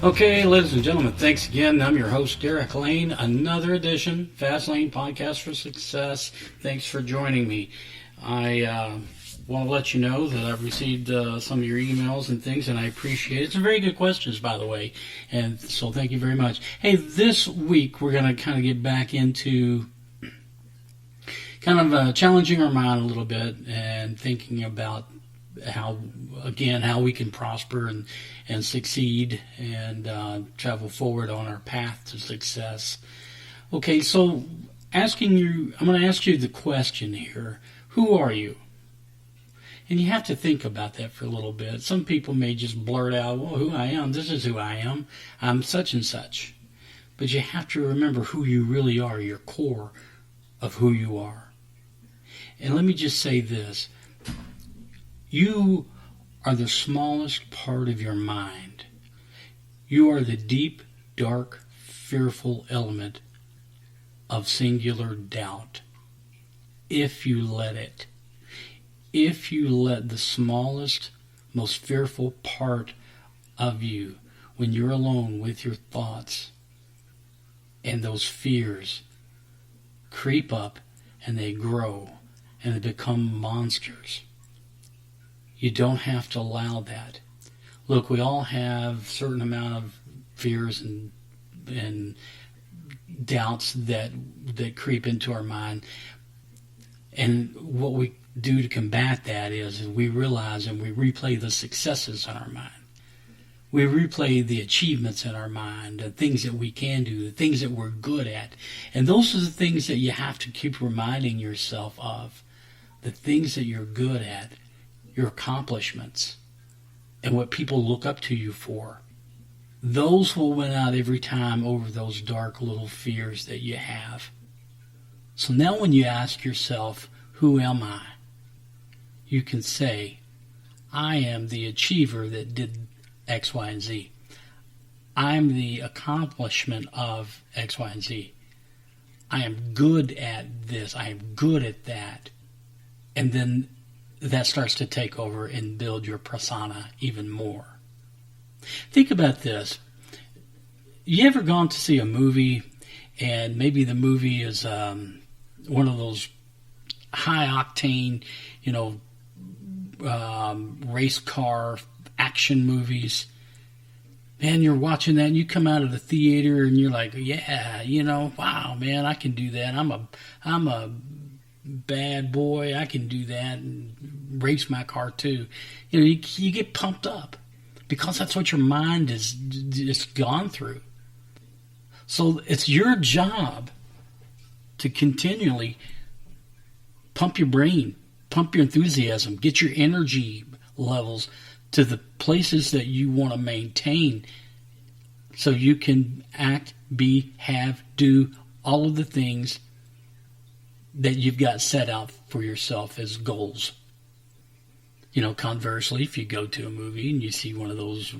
Okay, ladies and gentlemen, thanks again. I'm your host, Derek Lane. Another edition, Fast Lane Podcast for Success. Thanks for joining me. I want to let you know that I've received some of your emails and things, and I appreciate it. Some very good questions, by the way, and so thank you very much. Hey, this week we're going to kind of get back into kind of challenging our mind a little bit and thinking about how we can prosper and succeed and travel forward on our path to success. Okay, so I'm going to ask you the question here: who are you? And you have to think about that for a little bit. Some people may just blurt out, "Well, who I am. This is who I am. I'm such and such." But you have to remember who you really are, your core of who you are. And let me just say this. You are the smallest part of your mind. You are the deep, dark, fearful element of singular doubt. If you let it. If you let the smallest, most fearful part of you, when you're alone with your thoughts and those fears, creep up and they grow and they become monsters. You don't have to allow that. Look, we all have a certain amount of fears and doubts that creep into our mind. And what we do to combat that is we realize and we replay the successes in our mind. We replay the achievements in our mind, the things that we can do, the things that we're good at. And those are the things that you have to keep reminding yourself of. The things that you're good at, your accomplishments, and what people look up to you for. Those will win out every time over those dark little fears that you have. So now when you ask yourself, who am I? You can say, I am the achiever that did X, Y, and Z. I'm the accomplishment of X, Y, and Z. I am good at this. I am good at that. And then that starts to take over and build your persona even more. Think about this. You ever gone to see a movie and maybe the movie is one of those high octane, race car action movies? Man, you're watching that and you come out of the theater and you're like, yeah, wow, man, I can do that. I'm a bad boy, I can do that and race my car too. You get pumped up because that's what your mind is gone through. So it's your job to continually pump your brain, pump your enthusiasm, get your energy levels to the places that you want to maintain so you can act, be, have, do all of the things that you've got set out for yourself as goals. Conversely, if you go to a movie and you see one of those,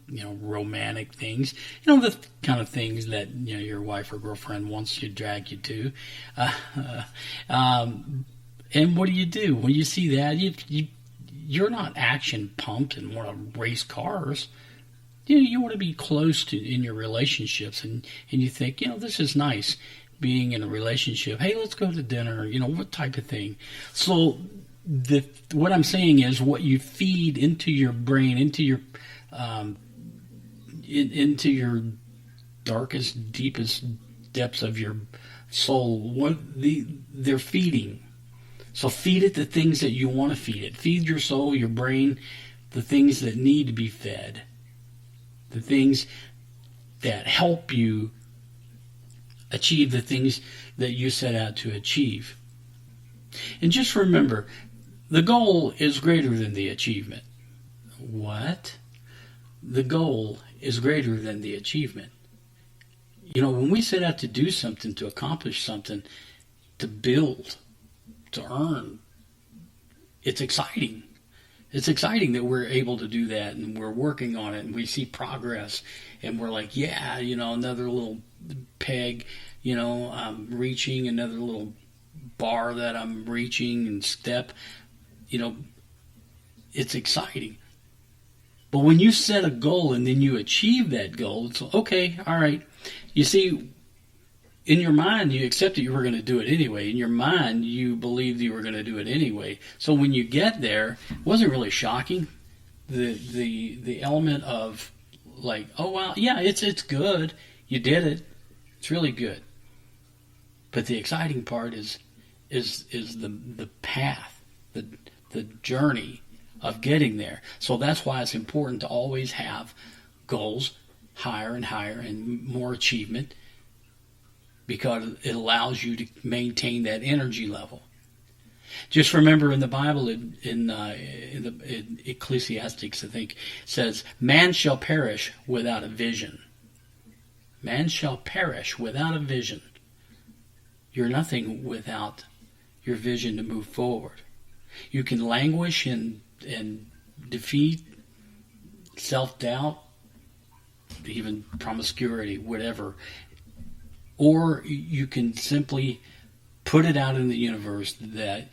romantic things, the kind of things that, your wife or girlfriend wants to drag you to. And what do? When you see that, you're not action pumped and want to race cars. You want to be close to in your relationships and you think, this is nice. Being in a relationship, hey, let's go to dinner, what type of thing. So what I'm saying is what you feed into your brain, into your darkest, deepest depths of your soul, they're feeding. So feed it the things that you want to feed it. Feed your soul, your brain, the things that need to be fed. The things that help you achieve the things that you set out to achieve. And just remember, the goal is greater than the achievement. What? The goal is greater than the achievement. When we set out to do something, to accomplish something, to build, to earn, it's exciting. It's exciting that we're able to do that and we're working on it and we see progress and we're like, yeah, another little peg, I'm reaching, another little bar that I'm reaching and step, it's exciting. But when you set a goal and then you achieve that goal, it's okay, all right. You see, in your mind, you accepted you were going to do it anyway. In your mind, you believed you were going to do it anyway. So when you get there, it wasn't really shocking. The element of like, oh wow, yeah, it's good. You did it. It's really good. But the exciting part is the path, the journey of getting there. So that's why it's important to always have goals higher and higher and more achievement, because it allows you to maintain that energy level. Just remember in the Bible, in Ecclesiastes, I think, says, man shall perish without a vision. Man shall perish without a vision. You're nothing without your vision to move forward. You can languish in defeat, self-doubt, even promiscuity, whatever. Or you can simply put it out in the universe that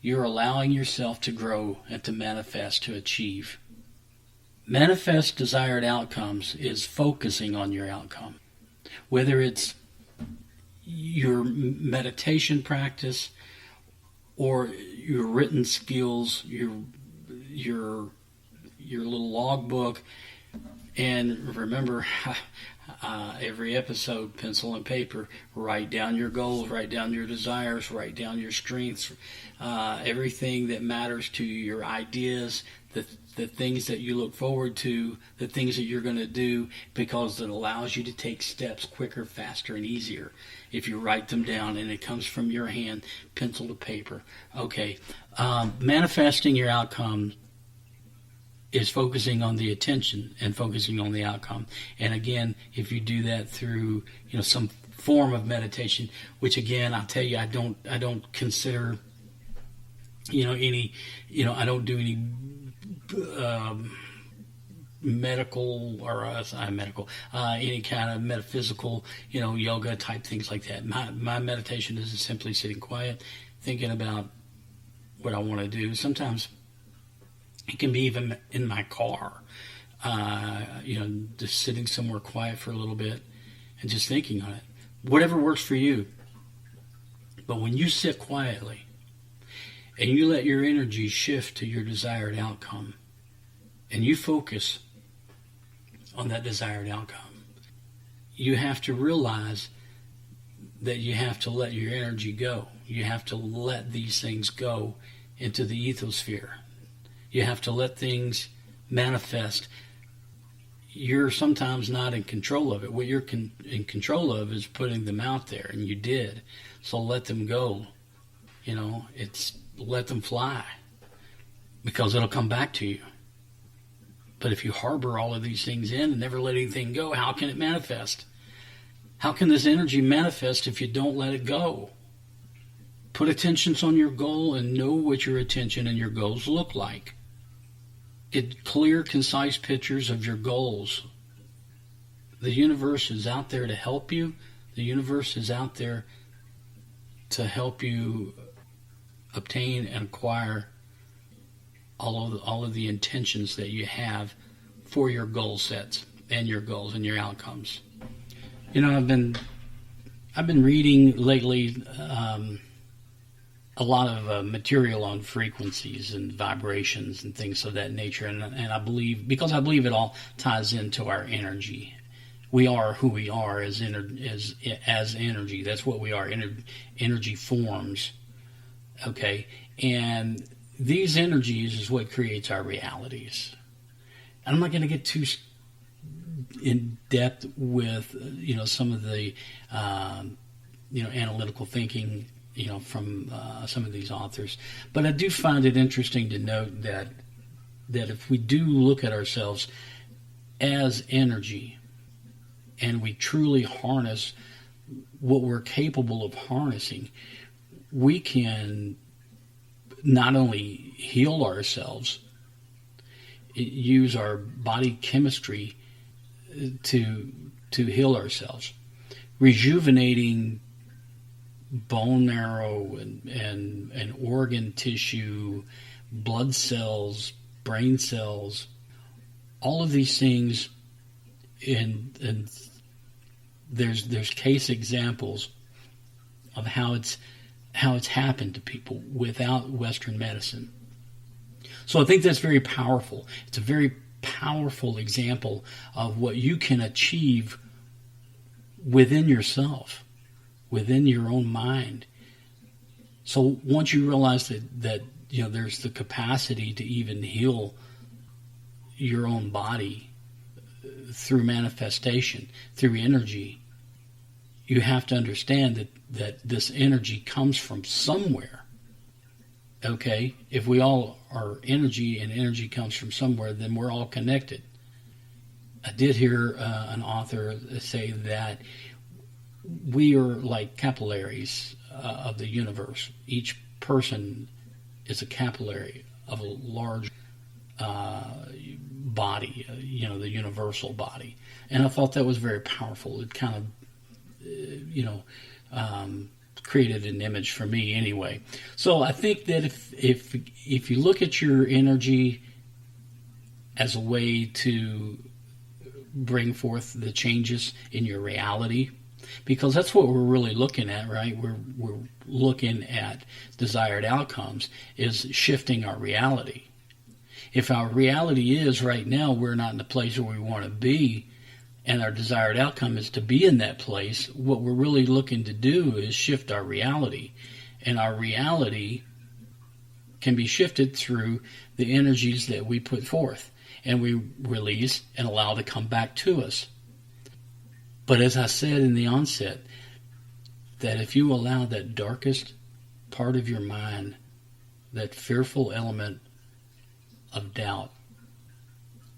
you're allowing yourself to grow and to manifest, to achieve. Manifest desired outcomes is focusing on your outcome. Whether it's your meditation practice or your written skills, your little logbook, and remember, every episode, pencil and paper, write down your goals, write down your desires, write down your strengths, everything that matters to you, your ideas, the things that you look forward to, the things that you're going to do, because it allows you to take steps quicker, faster, and easier if you write them down and it comes from your hand, pencil to paper. Okay, manifesting your outcome is focusing on the attention and focusing on the outcome. And again, if you do that through some form of meditation, which again I'll tell you, I don't consider any I don't do any medical or any kind of metaphysical yoga type things like that. My meditation is simply sitting quiet, thinking about what I want to do. Sometimes it can be even in my car, just sitting somewhere quiet for a little bit and just thinking on it. Whatever works for you. But when you sit quietly and you let your energy shift to your desired outcome and you focus on that desired outcome, you have to realize that you have to let your energy go. You have to let these things go into the ethosphere. You have to let things manifest. You're sometimes not in control of it. What you're in control of is putting them out there, and you did. So let them go. Let them fly, because it'll come back to you. But if you harbor all of these things in and never let anything go, how can it manifest? How can this energy manifest if you don't let it go? Put attention on your goal and know what your attention and your goals look like. Get clear, concise pictures of your goals. The universe is out there to help you. The universe is out there to help you obtain and acquire all of the intentions that you have for your goal sets and your goals and your outcomes. I've been reading lately a lot of material on frequencies and vibrations and things of that nature, and I believe it all ties into our energy. We are who we are as energy. That's what we are. Energy forms. Okay, and these energies is what creates our realities. And I'm not going to get too in depth with some of the analytical thinking from some of these authors, but I do find it interesting to note that if we do look at ourselves as energy and we truly harness what we're capable of harnessing, we can not only heal ourselves, use our body chemistry to heal ourselves, rejuvenating bone marrow and organ tissue, blood cells, brain cells, All of these things, and there's case examples of how it's happened to people without Western medicine. So I think that's very powerful. It's a very powerful example of what you can achieve within yourself, within your own mind. So once you realize that there's the capacity to even heal your own body through manifestation, through energy, you have to understand that this energy comes from somewhere. Okay? If we all are energy and energy comes from somewhere, then we're all connected. I did hear an author say that we are like capillaries of the universe. Each person is a capillary of a large body, the universal body. And I thought that was very powerful. It kind of, created an image for me anyway. So I think that if you look at your energy as a way to bring forth the changes in your reality, because that's what we're really looking at, right? We're looking at desired outcomes, is shifting our reality. If our reality is right now we're not in the place where we want to be, and our desired outcome is to be in that place, what we're really looking to do is shift our reality. And our reality can be shifted through the energies that we put forth and we release and allow to come back to us. But as I said in the onset, that if you allow that darkest part of your mind, that fearful element of doubt,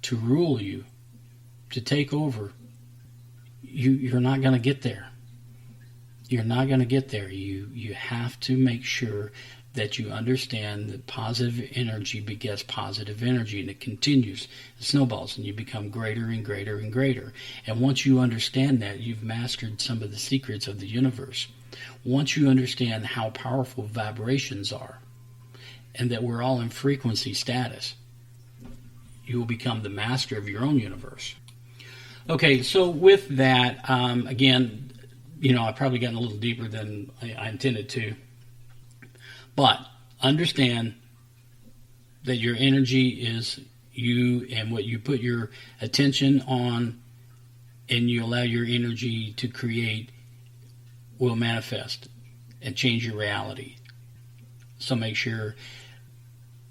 to rule you, to take over, you're not going to get there. You're not going to get there. You have to make sure that you understand that positive energy begets positive energy, and it continues. It snowballs, and you become greater and greater and greater. And once you understand that, you've mastered some of the secrets of the universe. Once you understand how powerful vibrations are, and that we're all in frequency status, you will become the master of your own universe. Okay, so with that, again, I've probably gotten a little deeper than I intended to. But understand that your energy is you, and what you put your attention on and you allow your energy to create will manifest and change your reality. So make sure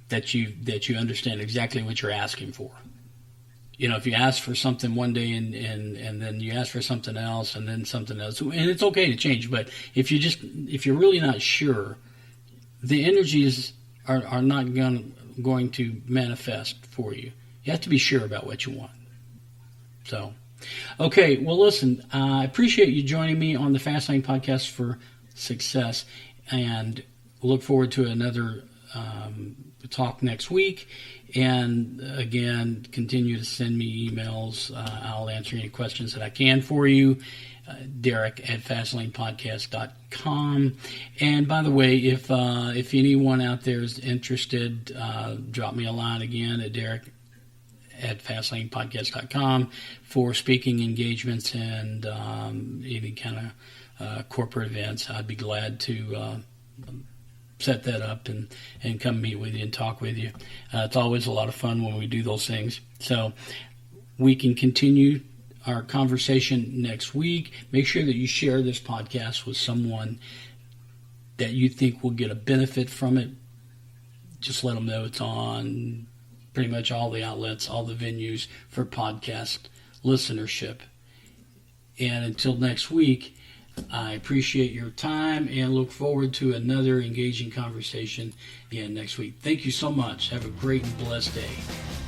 that you understand exactly what you're asking for. If you ask for something one day and then you ask for something else and then something else, and it's okay to change, but if you're really not sure, the energies are not going to manifest for you. You have to be sure about what you want. So, okay, well, listen, I appreciate you joining me on the Fast Lane Podcast for Success, and look forward to another talk next week. And again, continue to send me emails. I'll answer any questions that I can for you. Derek@fastlanepodcast.com. And by the way, if anyone out there is interested, drop me a line again at Derek@fastlanepodcast.com for speaking engagements and any kind of corporate events. I'd be glad to set that up and come meet with you and talk with you. It's always a lot of fun when we do those things. So we can continue our conversation next week. Make sure that you share this podcast with someone that you think will get a benefit from it. Just let them know it's on pretty much all the outlets, all the venues for podcast listenership. And until next week, I appreciate your time and look forward to another engaging conversation again next week. Thank you so much. Have a great and blessed day.